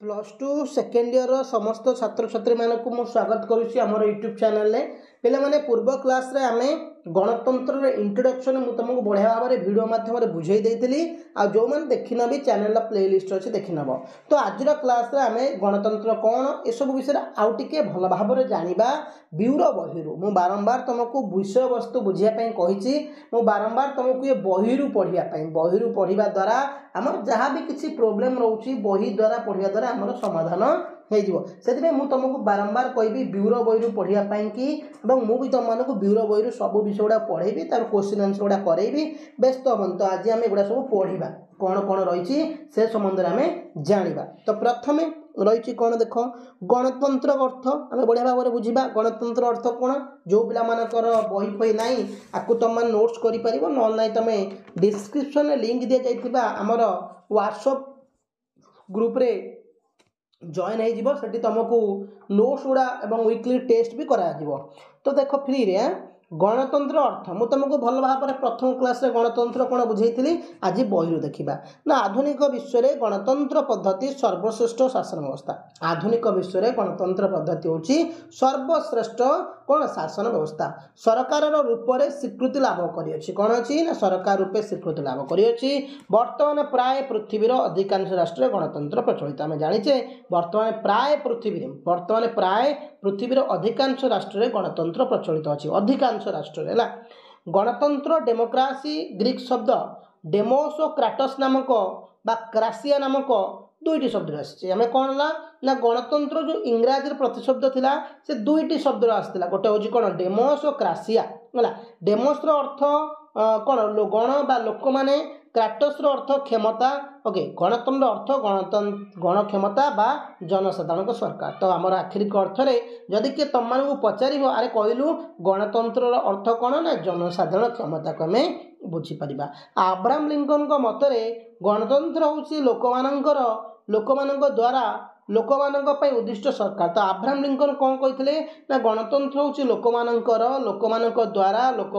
+2 second year समस्त छात्र छात्री मानक मु स्वागत करुच्ची आम यूट्यूब चैनल पे मैंने पूर्व क्लास रे आमे गणतंत्र इंट्रोडक्शन मुझे तुमको बढ़िया भाव में वीडियो माध्यम बुझे देती आ जो मैंने देखी भी चैनल प्लेलिस्ट अच्छे देखी नब। तो आज क्लास रे आमे गणतंत्र कौन ये सब विषय आउ टे भल भाव में जाना ब्यूरो बही मु बारंबार तुमको विषय वस्तु बुझापी कही मु बारंबार तुमको ये बही पढ़ाई बही पढ़ा द्वारा आम जहाँ भी किसी प्रोब्लेम रोचे बही द्वारा पढ़ा द्वारा आम समाधान हो तुमको बारंबार कहबी ब्यूरो बही पढ़ाई कि मुझे तुमको ब्यूरो बही सब विषय गुड़ा पढ़ेबी तार क्वेश्चन आंसर गुड़ा करेबी व्यस्त हम। तो आज आम एगुड़ा सब पढ़ा कौन कौन रही से संबंध में आम जाना। तो प्रथम रही कौन देख गणतंत्र अर्थ आम बढ़िया भाव में बुझा गणतंत्र अर्थ कौन जो पिला मानकर बही फही ना आपको तुम नोट्स कर ना तुम डिस्क्रिप्शन लिंक दि जाइए आमर व्हाट्सएप ग्रुप रे जॉइन हो तुमको नोट्स गुड़ा और वीकली टेस्ट भी करा। तो देख फ्री रे गणतंत्र अर्थ मु तुमको भल भाव में प्रथम क्लास रे गणतंत्र कौन बुझेइथिली आज बही देखा ना आधुनिक विश्व में गणतंत्र पद्धति सर्वश्रेष्ठ शासन व्यवस्था। आधुनिक विश्व में गणतंत्र पद्धति होची सर्वश्रेष्ठ कौन शासन व्यवस्था सरकार रूप में स्वीकृति लाभ करियछि कौन अच्छी ना सरकार रूपे स्वीकृति लाभ करियछि। वर्तमान प्राय पृथ्वीर अधिकांश राष्ट्र गणतंत्र प्रचलित आम जाचे वर्तमान प्राय पृथ्वीर अधिकांश राष्ट्र गणतंत्र प्रचलित अच्छी अधिकांश राष्ट्र है गणतंत्र डेमोक्रासी ग्रीक शब्द डेमोस और क्राटस नामक बा क्रासिया नामक दुईटी शब्द आसी आम कौन ना गणतंत्र जो इंग्राजी प्रतिशब्द थिला से दुईटी शब्द आसाला गोटे हूँ कौन डेमोस और क्रासिया है डेमोस अर्थ कौन गण बा लोक मैंने क्राटस अर्थ क्षमता ओके गणतंत्र अर्थ गण क्षमता बा जनसाधारण सरकार। तो आमर आखिरिक अर्थ जदि किए तुम मानक पचार आरे कहलु गणतंत्र अर्थ कौन ना जनसाधारण क्षमता को आम बुझीपर। अब्राहम लिंकन मतरे गणतंत्र हूँ लोक द्वारा लोक उद्दिष्ट सरकार। तो अब्राहम लिंकन कौन कहते ना गणतंत्र हूँ लोक द्वारा लोक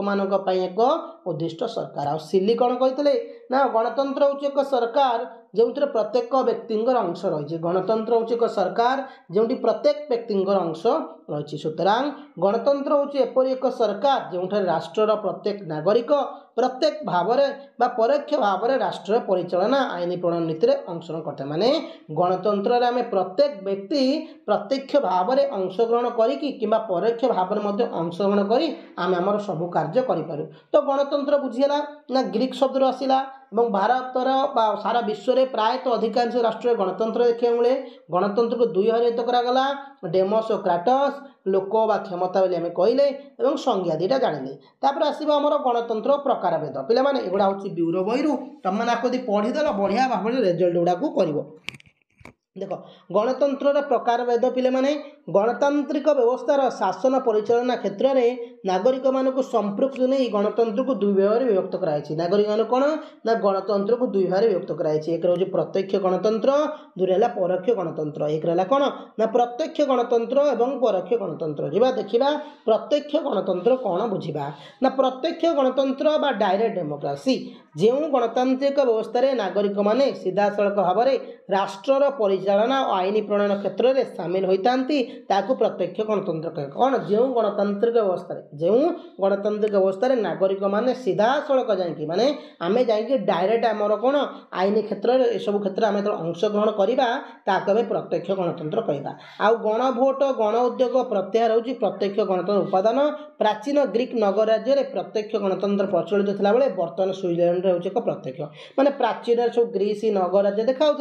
एक उद्दिष्ट सरकार। आ सिली कौन कहते ना गणतंत्र हूँ एक सरकार जो प्रत्येक व्यक्ति अंश रही गणतंत्र हूँ एक सरकार जो प्रत्येक व्यक्ति अंश रही। सुतरां गणतंत्र हूँ एपरी एक सरकार जो राष्ट्र प्रत्येक नागरिक प्रत्येक भाव में परोक्ष भाव में राष्ट्र परिचालना आईन प्रणयन नीति अंशग्रहण करते माने गणतंत्र आम प्रत्येक व्यक्ति प्रत्यक्ष भाव में अंशग्रहण करी परोक्ष भाव में अंशग्रहण करी आम आमर सब कार्य करूँ। तो गणतंत्र बुझीगला ना ग्रीक शब्द आसला भारतर सारा विश्व में प्रायतः अधिकांश राष्ट्र गणतंत्र देखा मिले। गणतंत्र को दुई भाग विभक्त करागला डेमोस और क्राटस लोक बा क्षमता बोली आम कहले और संज्ञा दुईटा जानिले। तापर आसो आम गणतंत्र प्रकार भेद पे एगुड़ा हूँ ब्यूरो बही तुम मैंने पढ़ीदेल बढ़िया भाव में रेजल्ट गुड़ा कर। देख गणतंत्र प्रकार भेद पे माने गणतांत्रिक व्यवस्थार शासन परिचालना क्षेत्र में नागरिक मानक संपृक्त नहीं गणतंत्र को दुई भाग में विभक्त कराई। नागरिक मान कौन ना गणतंत्र को दुई भाग में विभक्त कराई। एक हूँ प्रत्यक्ष गणतंत्र दूर है परोक्ष गणतंत्र। एक रहा कौन ना प्रत्यक्ष गणतंत्र और परोक्ष गणतंत्र। जा देखा प्रत्यक्ष गणतंत्र कौन बुझा ना प्रत्यक्ष गणतंत्र बा डायरेक्ट डेमोक्रेसी जो गणतांत्रिक व्यवस्था नागरिक माने सीधा सड़क भाव में राष्ट्र परिचालना और आईन प्रणयन क्षेत्र में सामिल होता प्रत्यक्ष गणतंत्र कहे। कौन जो गणतांत्रिक व्यवस्था नागरिक माने सीधा सड़क जाकि माने आम जा डायरेक्ट आमर कौन आईन क्षेत्र में सब क्षेत्र में जो अंशग्रहण करवा प्रत्यक्ष गणतंत्र कहवा। आ गण भोट गण उद्योग प्रत्याहार हूँ प्रत्यक्ष गणतंत्र उपादान। प्राचीन ग्रीक नगर राज्य में प्रत्यक्ष गणतंत्र प्रचलित थिला बेले वर्तमान स्विट्जरलैंड हूँ एक प्रत्यक्ष माने प्राचीन सब ग्रीस नगर राज्य देखा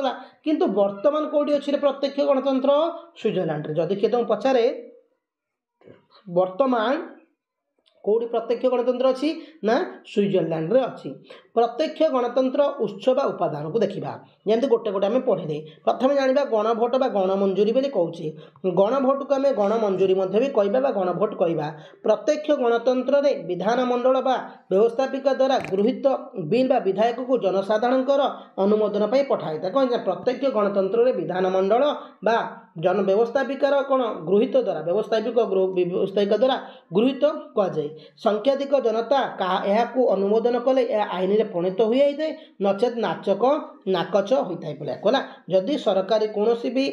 किंतु वर्तमान कौटी अच्छे प्रत्यक्ष गणतंत्र स्विट्जरलैंड। जदि किए तुम पचारे वर्तमान कौटी प्रत्यक्ष गणतंत्र अच्छी ना स्विट्जरलैंड रे अच्छी। प्रत्यक्ष गणतंत्र उत्सव उपादान को देखा जमी गोटे गोटे आम पढ़े। प्रथम जाना गणभोट बा गणमंजूरी बोली कहूँ गणभोट को आम गणमंजूरी भी कहवा गणभोट कहवा। प्रत्यक्ष गणतंत्र रे विधानमंडल बा व्यवस्थापिका द्वारा गृहीत बिल बा विधायक को जनसाधारण अनुमोदन पठाई था। कौन प्रत्यक्ष गणतंत्र रे विधानमंडल बा जन व्यवस्थापिकार कौन गृहीत द्वारा व्यवस्थापिका द्वारा गृहीत कहुए। संख्याधिक जनता यह अनुमोदन कले आईन प्रणीत हुए नचेत नाचक नाकच होता है पिला जदि सरकारी कौन भी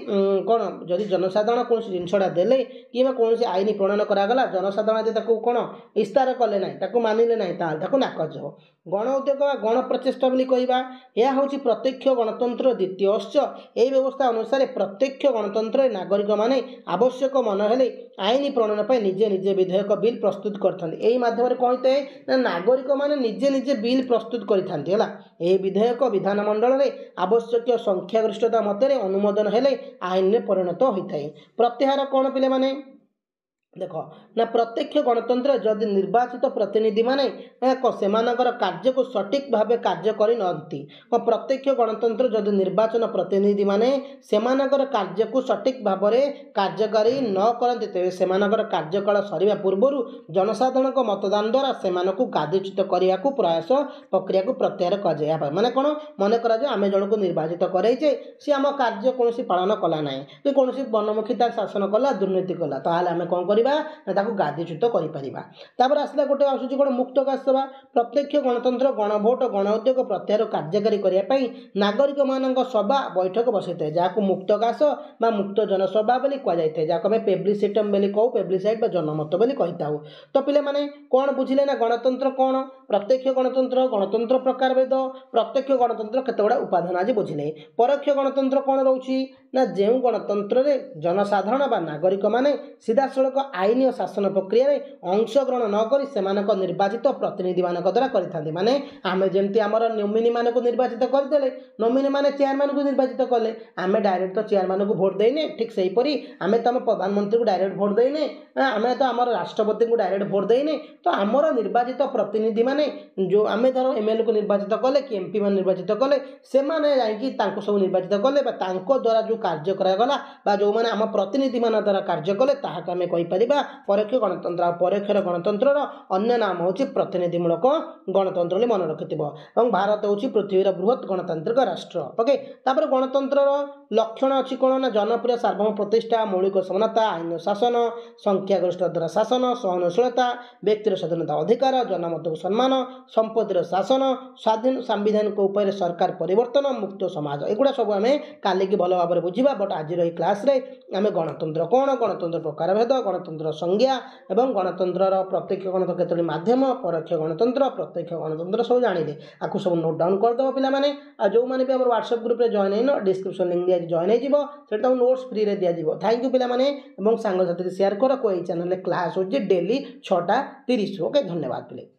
कौन जदि जनसाधारण कौन जिनसा देले कि कौन आईन प्रणयन करागला जनसाधारण कौन इस्तार कले ना मानिले ना नाकच हो गण उद्योग गण प्रचेष्टा कहवा यह हूँ प्रत्यक्ष गणतंत्र द्वितीय अंश यही व्यवस्था अनुसार प्रत्यक्ष गणतंत्र नागरिक माने आवश्यक मन हेले आईन प्रणयन पर निजे निजे विधेयक बिल प्रस्तुत करते मध्यम कौन होता है नागरिक माने निजे निजे बिल प्रस्तुत करते विधेयक विधानमंडल में आवश्यक संख्यागरिष्ठता मत अनुमोदन हेले आईन में परिणत होता है प्रत्याहार कौन पिले माने देख ना प्रत्यक्ष गणतंत्र जदि निर्वाचित प्रतिनिधि माने सेमानकर कार्य को सठिक भाव कार्य करि नथि प्रत्यक्ष गणतंत्र जदि निर्वाचन प्रतिनिधि माने सेमानकर कार्य को सठिक भाव कार्यकारी न करते तेरे सेमानकर कार्यकाल सरिबा पूर्व जनसाधारण मतदान द्वारा सेमानकु गादीच्युत करने को प्रयास प्रक्रिया को प्रत्याहार कर माने कौन मन करा आम जन को निर्वाचित कराइचे सी आम कार्य कौन पालन कला ना कि कौन बनमुखीता शासन कला दुर्नीति कला ताल आम कौन कर गादीच्युत कर आसला गोटे आसूँ कौन मुक्तकाश सभा प्रत्यक्ष गणतंत्र गणभोट गण उद्योग प्रत्याहार कार्यकारी करने नागरिक मान सभा बैठक बसई था जहाँ मुक्तकाश बा मुक्त जनसभा बोली कहुए जहाँ आम पेब्लिसिटम बोली कहू पेब्लिसाइट जनमत बोली कही था। तो पिले माने कौन बुझिले ना गणतंत्र कौन प्रत्यक्ष गणतंत्र गणतंत्र प्रकार भेद प्रत्यक्ष गणतंत्र केतगुड़ा उपादान आज बुझिले परोक्ष गणतंत्र कौन रोची ना जो गणतंत्र जनसाधारण बा नागरिक माने सीधा सड़क आईन और शासन प्रक्रिया अंशग्रहण नक से निर्वाचित प्रतिनिधि मान द्वारा करते माने आम जमी आम नोमिनी मान को निर्वाचित करदे नोमिनी मैंने चेयरमैन को निर्वाचित कले आम डायरेक्ट तो चेयरमैन को भोट देने ठीक से हीपरी आम तो आम प्रधानमंत्री को डायरेक्ट भोट देने आम तो आम राष्ट्रपति को डायरेक्ट भोट देने तो आमर निर्वाचित प्रतिनिधि माने जो आम धर एमएलए को निर्वाचित कले कि एमपी मान निर्वाचित कले से सब निर्वाचित कले द्वारा जो कार्य करागला जो मैंने आम प्रतिनिधि मान द्वारा कार्य कले ताहाक आम कहीपर परोक्ष गणतंत्र परोक्षर गणतंत्र अन्य नाम हूँ प्रतिनिधिमूलक गणतंत्र मन रखि भारत हूँ पृथ्वीर बृहत गणतांत्रिक राष्ट्र ओके तापर गणतंत्र लक्षण अच्छी कौन ना जनप्रिय सार्वभौम प्रतिष्ठा मौलिक समानता आईन शासन संख्यागरिष्ठ द्वारा शासन सहनशीलता व्यक्तिर स्वाधीनता अधिकार जनमत को सम्मान संपत्तिर शासन स्वाधीन सांविधानिक उपाय सरकार परिवर्तन मुक्त समाज एगुड़ा सब आम काली की भल भाव में बुझा बट आज क्लास आम गणतंत्र कौन गणतंत्र प्रकार भेद गणतंत्र संज्ञा एवं गणतंत्र प्रत्यक्ष गणतंत्र केतोटी माध्यम परोक्ष गणतंत्र प्रत्यक्ष गणतंत्र सब जानिले आपको सब नोट डाउन करदेव पाने जो मैंने भी व्हाट्सएप ग्रुप में जॉइन है डिस्क्रिप्शन लिंक दिया जॉइन हो नोट्स फ्री रे दिया थैंक यू पाने सांग साथी शेयर कर कोई चैनल क्लास हो डेली 6:30 ओके धन्यवाद पिले।